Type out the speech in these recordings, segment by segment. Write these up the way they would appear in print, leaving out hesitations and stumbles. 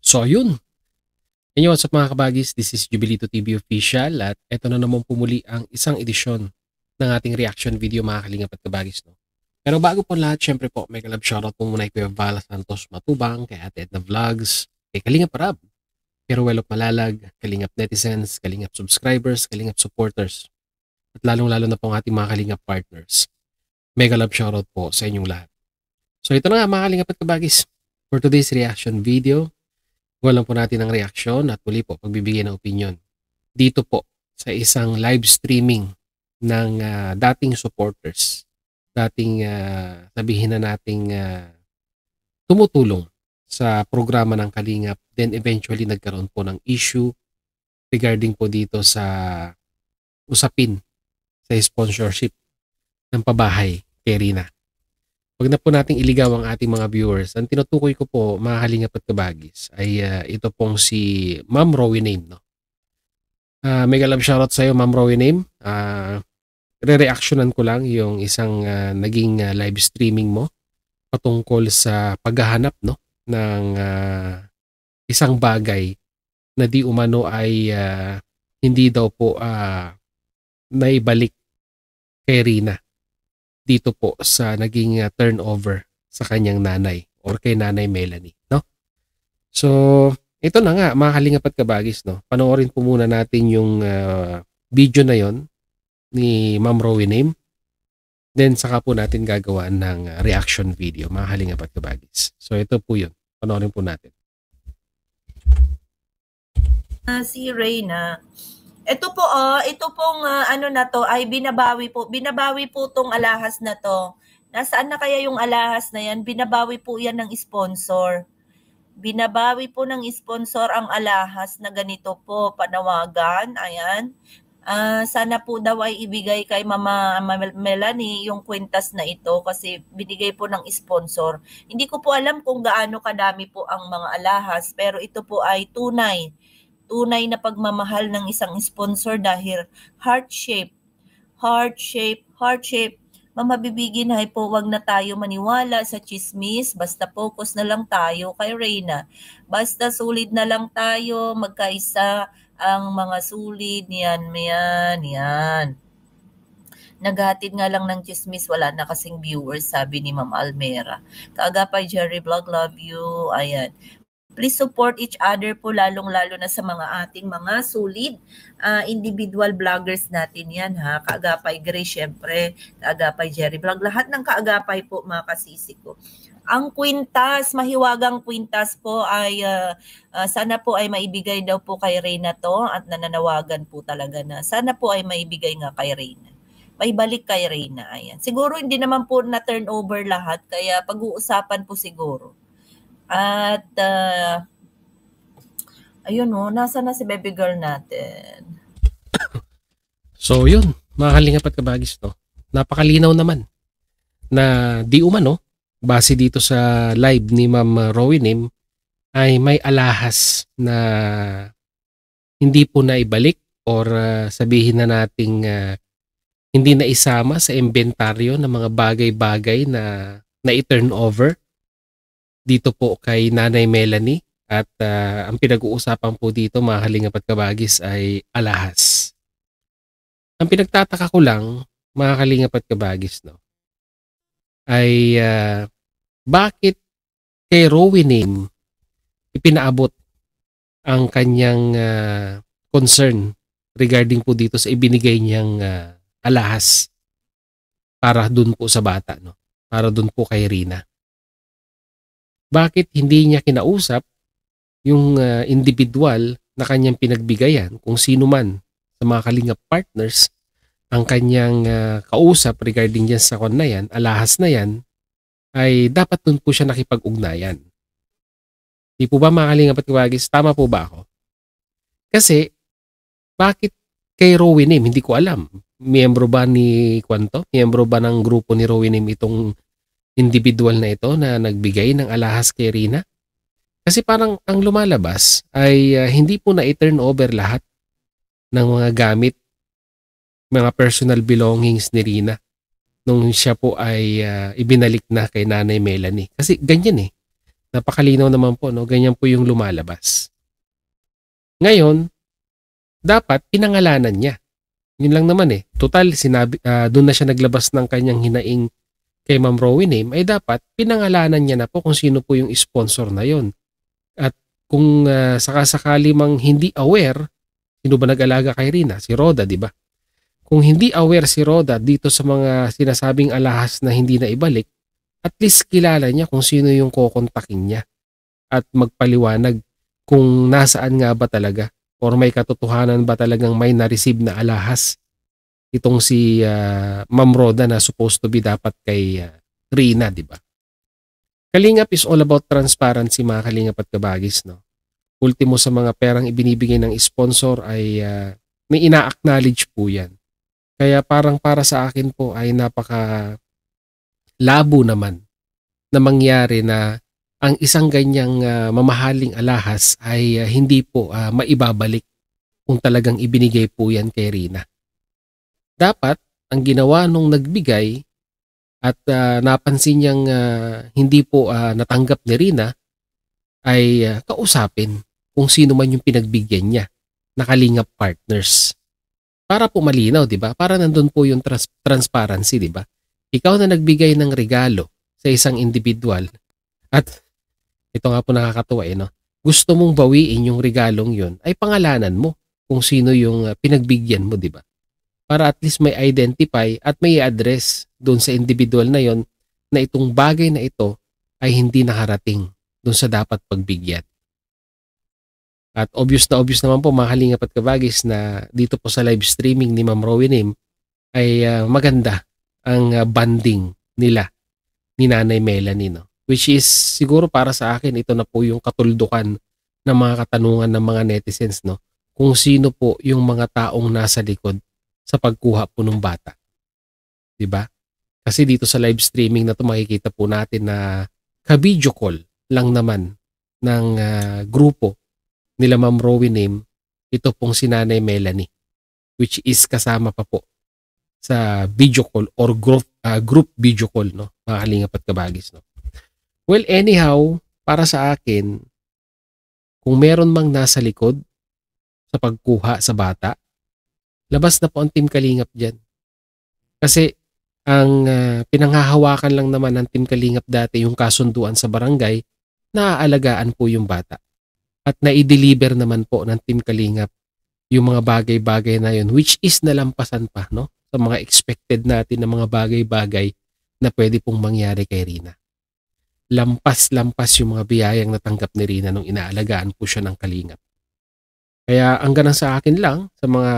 So ayun, inyo what's up mga kabagis, this is Jubilito TV Official at eto na naman pumuli ang isang edisyon ng ating reaction video mga kalingap at kabagis. No? Pero bago po lahat, syempre po, mega love shoutout po muna kay Kuya Val Santos Matubang, kay Ate Edna Vlogs, kay Kalingap Arab, kay Ruel of Malalag, Kalingap Netizens, Kalingap Subscribers, Kalingap Supporters, at lalong-lalo na po ang ating mga Kalingap Partners. Mega love shoutout po sa inyong lahat. So ito na nga mga kalingap at kabagis, for today's reaction video, gawa lang po natin ang reaksyon at muli po pagbibigay ng opinion. Dito po sa isang live streaming ng dating supporters, dating sabihin na nating tumutulong sa programa ng Kalingap, then eventually nagkaroon po ng issue regarding po dito sa usapin sa sponsorship ng pabahay kay Rina. Huwag na po nating iligaw ang ating mga viewers. Ang tinutukoy ko po, mga kalingap at kabagis, ay ito pong si Ma'am Rowie Name. No? Mega love shoutout sa iyo, Ma'am Rowie Name. Re-reactionan ko lang yung isang naging live streaming mo patungkol sa paghahanap no, ng isang bagay na di umano ay hindi daw po naibalik kay Rina dito po sa naging turnover sa kanyang nanay or kay Nanay Melanie, no? So, ito na nga, mga kalingap at kabagis, no? Panoorin po muna natin yung video na yon ni Ma'am Rowie Name. Then, saka po natin gagawa ng reaction video, mga kalingap at kabagis. So, ito po yun. Panoorin po natin. Si Reyna, ito pong ano na to ay binabawi po tong alahas na to. Nasaan na kaya yung alahas na yan? Binabawi po yan ng sponsor. Binabawi po ng sponsor ang alahas na ganito po, panawagan. Ayan. Sana po daw ay ibigay kay Mama Melanie yung kwintas na ito kasi binigay po ng sponsor. Hindi ko po alam kung gaano kadami po ang mga alahas pero ito po ay tunay na pagmamahal ng isang sponsor dahil heart shape. Mama Bibigin, hay po, wag na tayo maniwala sa chismis, basta focus na lang tayo kay Reyna. Basta sulit na lang tayo, magkaisa ang mga sulit, yan. Naghatid nga lang ng chismis, wala na kasing viewers, sabi ni Ma'am Almera. Kaagapay Jerry Vlog, love you, ayan. Please support each other po, lalong-lalo na sa mga ating mga solid individual vloggers natin yan ha. Kaagapay Grace, syempre, Kaagapay Jerry Vlog, lahat ng kaagapay po mga kasisi ko. Ang kwintas, mahiwagang kwintas po ay sana po ay maibigay daw po kay Reyna to at nananawagan po talaga na sana po ay maibigay nga kay Reyna. May balik kay Reyna, ayan. Siguro hindi naman po na turnover lahat, kaya pag-uusapan po siguro. At ayun nasa na si baby girl natin. So yun, mga kalingap at kabagis, no? Napakalinaw naman na di umano, base dito sa live ni Ma'am Rowie Name, ay may alahas na hindi po naibalik or sabihin na nating hindi na isama sa inventaryo ng mga bagay-bagay na i-turn over dito po kay Nanay Melanie at ang pinag-uusapan po dito mga kalingap at kabagis ay alahas. Ang pinagtataka ko lang mga kalingap at kabagis no, ay bakit kay Rowie Name ipinaabot ang kanyang concern regarding po dito sa ibinigay niyang alahas para dun po sa bata, no? Para dun po kay Rina. Bakit hindi niya kinausap yung individual na kanyang pinagbigayan, kung sino man sa mga kalingap partners ang kanyang kausap regarding dyan sa kon na yan, alahas na yan, ay dapat dun po siya nakipag-ugnayan. Di po ba mga kalingap at kabagis? Tama po ba ako? Kasi, bakit kay Rowie Name? Hindi ko alam. Miyembro ba ni Kwanto? Miyembro ba ng grupo ni Rowie Name itong individual na ito na nagbigay ng alahas kay Rina? Kasi parang ang lumalabas ay hindi po na i-turn over lahat ng mga gamit, mga personal belongings ni Rina nung siya po ay ibinalik na kay Nanay Melanie. Kasi ganyan Napakalinaw naman po, no? Ganyan po yung lumalabas. Ngayon, dapat pinangalanan niya. Yun lang naman eh. Total, doon na siya naglabas ng kanyang hinaing kay Ma'am Rowie name, ay dapat pinangalanan niya na po kung sino po yung sponsor na yon. At kung sakasakali mang hindi aware, sino ba nag-alaga kay Rina? Si Roda, di ba? Kung hindi aware si Roda dito sa mga sinasabing alahas na hindi na ibalik, at least kilala niya kung sino yung kokontakin niya at magpaliwanag kung nasaan nga ba talaga or may katotohanan ba talagang may na-receive na alahas itong si Ma'am Roda na supposed to be dapat kay Rina, di ba? Kalingap is all about transparency, mga kalingap at kabagis, no? Ultimo sa mga perang ibinibigay ng sponsor ay may ina-acknowledge po yan. Kaya parang para sa akin po ay napaka labo naman na mangyari na ang isang ganyang mamahaling alahas ay hindi po maibabalik kung talagang ibinigay po yan kay Rina. Dapat ang ginawa nung nagbigay at napansin niyang hindi po natanggap ni Rina ay kausapin kung sino man yung pinagbigyan niya na Kalingap partners. Para po malinaw, di ba? Para nandun po yung transparency, di ba? Ikaw na nagbigay ng regalo sa isang individual at ito nga po nakakatuwa no? Gusto mong bawiin yung regalong yun ay pangalanan mo kung sino yung pinagbigyan mo, di ba? Para at least may identify at may address doon sa individual na yon na itong bagay na ito ay hindi nakarating doon sa dapat pagbigyan. At obvious naman po mga kalingap at kabagis na dito po sa live streaming ni Ma'am Rowie Nim ay maganda ang bonding nila ni Nanay Melanie, no? Which is siguro para sa akin ito na po yung katuldukan ng mga katanungan ng mga netizens, no? Kung sino po yung mga taong nasa likod sa pagkuha po ng bata. 'Di ba? Kasi dito sa live streaming na 'to makikita po natin na ka-video call lang naman ng grupo nila Ma'am Rowie Nim, ito pong si Nanay Melanie, which is kasama pa po sa video call or group video call, no? Mga kalingap at kabagis, no? Well, anyhow, para sa akin, kung meron mang nasa likod sa pagkuha sa bata, labas na po ang Team Kalingap dyan. Kasi ang pinanghahawakan lang naman ng Team Kalingap dati yung kasunduan sa barangay na aalagaan po yung bata. At na-deliver naman po ng Team Kalingap yung mga bagay-bagay na yun, which is nalampasan pa, no? Sa mga expected natin na mga bagay-bagay na pwede pong mangyari kay Rina. Lampas-lampas yung mga biyayang natanggap ni Rina nung inaalagaan po siya ng Kalingap. Kaya ang ganang sa akin lang, sa mga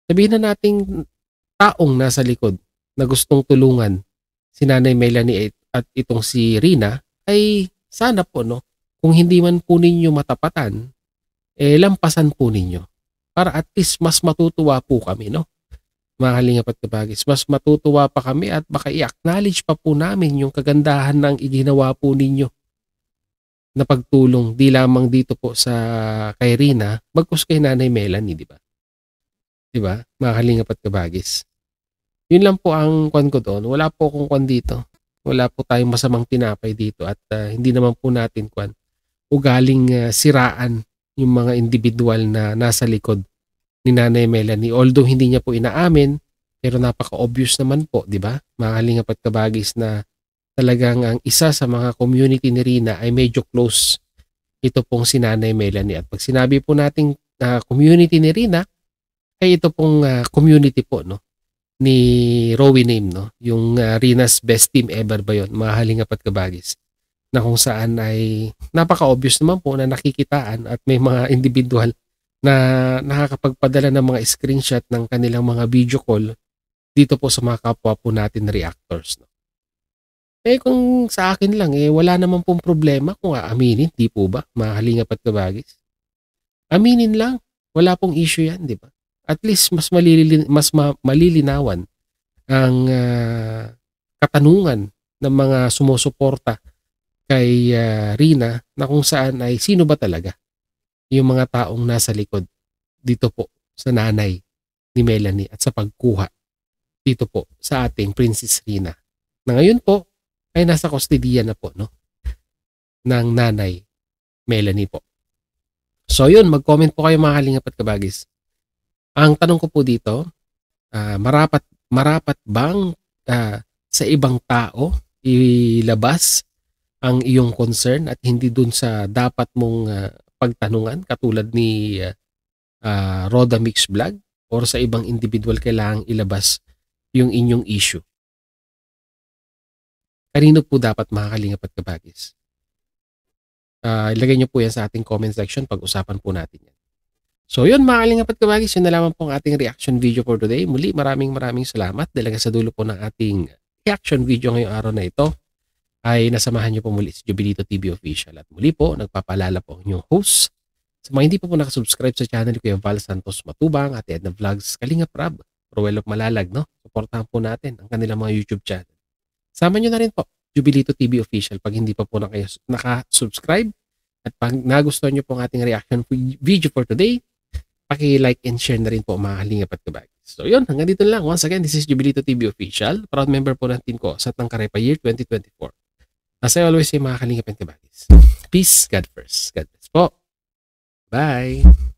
sabihin na nating taong nasa likod na gustong tulungan si Nanay Melanie at itong si Rina, ay sana po, no, kung hindi man po ninyo matapatan, lampasan po ninyo. Para at least mas matutuwa po kami, no? Mga kalingap at kabagis, mas matutuwa pa kami at baka i-acknowledge pa po namin yung kagandahan ng iginawa po ninyo na pagtulong di lamang dito po sa kay Rina, bagkus kay Nanay Melanie, di ba? Di ba? Mga kalingap at kabagis. Yun lang po ang kwan ko doon. Wala po akong kwan dito. Wala po tayong masamang tinapay dito at hindi naman po natin kwan ugaling siraan yung mga individual na nasa likod ni Nanay Melanie. Although hindi niya po inaamin, pero napaka-obvious naman po, di ba? Mga kalingap at kabagis na talagang ang isa sa mga community ni Rina ay medyo close ito pong si Nanay Melanie. At pag sinabi po nating community ni Rina, ay ito pong community po, no, ni Rowie Nim, no? Yung Rina's Best Team Ever ba yun? Mga kalingap at kabagis. Na kung saan ay napaka-obvious naman po na nakikitaan at may mga individual na nakakapagpadala ng mga screenshot ng kanilang mga video call dito po sa mga kapwa po natin reactors, no? Kung sa akin lang, wala naman pong problema kung aaminin, di po ba? Mga kalingap at kabagis. Aminin lang. Wala pong issue yan, di ba? At least mas malilinawan ang katanungan ng mga sumusuporta kay Rina na kung saan ay sino ba talaga yung mga taong nasa likod dito po sa nanay ni Melanie at sa pagkuha dito po sa ating Princess Rina na ngayon po ay nasa kustodiya na po, no? ng nanay Melanie po. So yun, mag-comment po kayo mga kalingap at kabagis. Ang tanong ko po dito, marapat bang sa ibang tao ilabas ang iyong concern at hindi dun sa dapat mong pagtanungan katulad ni Roda Mix Vlog, or sa ibang individual kailangang ilabas yung inyong issue? Kanino po dapat mga kalingap at kabagis? Ilagay nyo po yan sa ating comment section, pag-usapan po natin yan. So yun mga kalingap at kabagis, yun na lamang po ang ating reaction video for today. Muli maraming salamat dahil sa dulo po ng ating reaction video ngayong araw na ito ay nasamahan nyo po muli si Jubilito TV Official. At muli po, nagpapaalala po ang inyong host. Sa mga hindi pa po nakasubscribe sa channel ko, yung Val Santos Matubang at Edna Vlogs Kalingap Rab, Roel of Malalag, no? Suportahan po natin ang kanilang mga YouTube channel. Sama nyo na rin po, Jubilito TV Official, pag hindi pa po na kayo nakasubscribe. At pag nagustuhan nyo po ang ating reaction video for today, paki-like and share na rin po mga kalingap at kabagis. So yun, hanggang dito lang. Once again, this is Jubilito TV Official. Proud member po ng team ko sa Tangkarepa Year 2024. As I always say mga kalingap at kabagis, peace, God first. God bless po. Bye!